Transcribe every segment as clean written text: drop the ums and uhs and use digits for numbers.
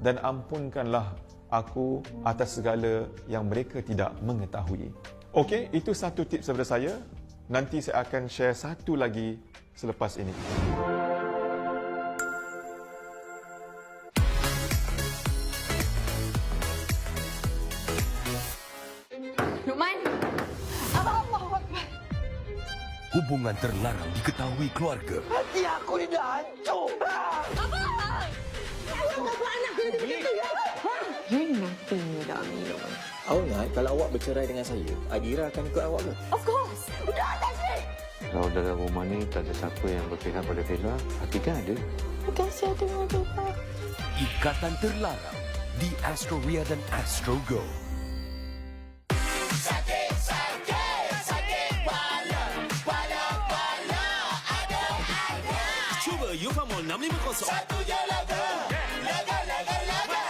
dan ampunkanlah aku atas segala yang mereka tidak mengetahui. Okey, itu satu tips daripada saya. Nanti saya akan share satu lagi selepas ini. Luqman! Abang Allah Akbar! Hubungan terlarang diketahui keluarga. Hati aku ni dah hancur. Abang! Abang buat anak kena begitu ya? You nothing dah minum. Awak ingat kalau awak bercerai dengan saya, Adira akan ikut awak ke? Of course! Udah tak sih! Kalau dalam rumah ni tak ada siapa yang berpihak pada Fela, Hati kan ada. Kasih ada mobil Pak. Ikatan terlarang di Astro Ria dan Astro Go. Cuba Yufamol 650. Satu je laga. Laga, laga, laga.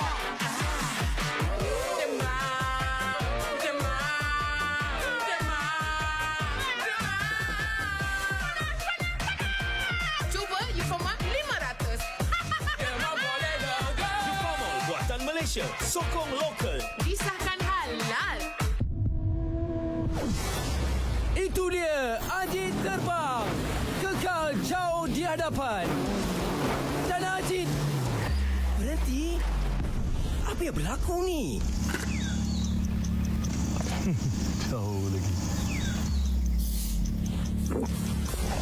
Cuba Yufamol 500. Yufamol buatan Malaysia. Sokong lokal. Disahkan halal. Itu dia, Ajit terbang. Kekal jauh di hadapan. Dan Ajit berhenti. Apa yang berlaku ni? Jauh lagi.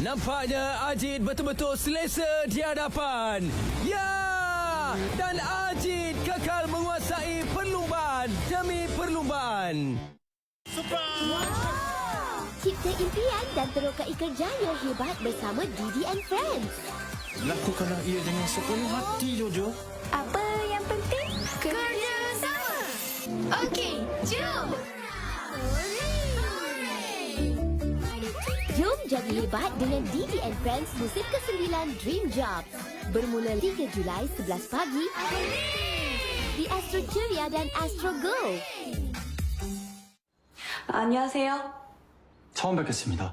Nampaknya Ajit betul-betul selesa di hadapan. Ya! Dan Ajit kekal menguasai perlumbaan demi perlumbaan. Cipta impian dan teroka kerjaya hebat bersama Didi and Friends. Lakukanlah ia dengan sepenuh hati, Jojo. Apa yang penting? Kerjasama. Okey, jom. Jom jadi hebat dengan Didi and Friends musim ke-9 Dream Jobs. Bermula 3 Julai 11 pagi di Astro Ceria dan Astro Go. 안녕하세요. 처음 뵙겠습니다.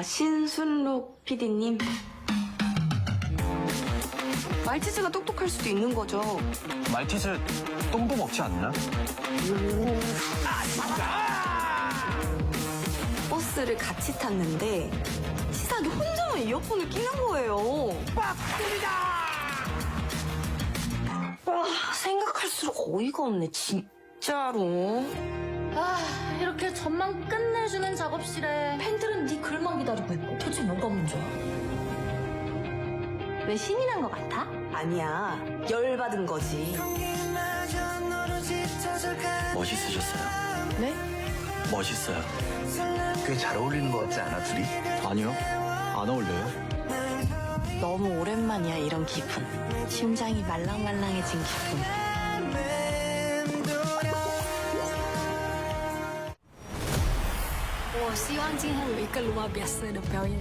신순록 PD님. 말티즈가 똑똑할 수도 있는 거죠. 말티즈 똥도 먹지 않나? 버스를 같이 탔는데 치사하게 혼자만 이어폰을 끼는 거예요. 생각할수록 어이가 없네, 진짜로. 이렇게 전망 끝내주는 작업실에 팬들은 네 글만 기다리고 있고 도대체 뭐가 문제야? 왜 신이 난 것 같아? 아니야, 열받은 거지. 멋있으셨어요. 네? 멋있어요. 꽤 잘 어울리는 것 같지 않아, 둘이? 아니요, 안 어울려요. 너무 오랜만이야, 이런 기분. 심장이 말랑말랑해진 기분. 我希望今天有一个luar biasa的表演。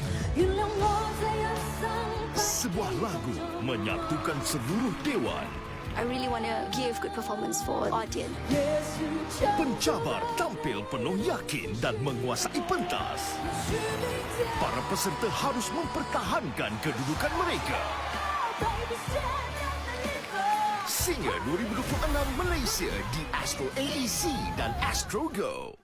Sebuah lagu menyatukan seluruh dewan. I really want to give good performance for audience. Pencabar tampil penuh yakin dan menguasai pentas. Para peserta harus mempertahankan kedudukan mereka. Singa 2026 Malaysia di Astro AEC dan Astro Go.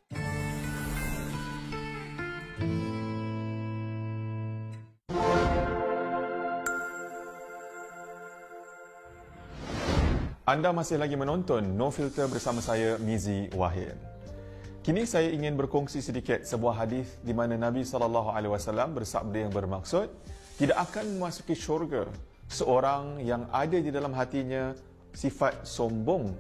Anda masih lagi menonton No Filter bersama saya, Mizi Wahid. Kini saya ingin berkongsi sedikit sebuah hadis di mana Nabi SAW bersabda yang bermaksud, tidak akan memasuki syurga seorang yang ada di dalam hatinya sifat sombong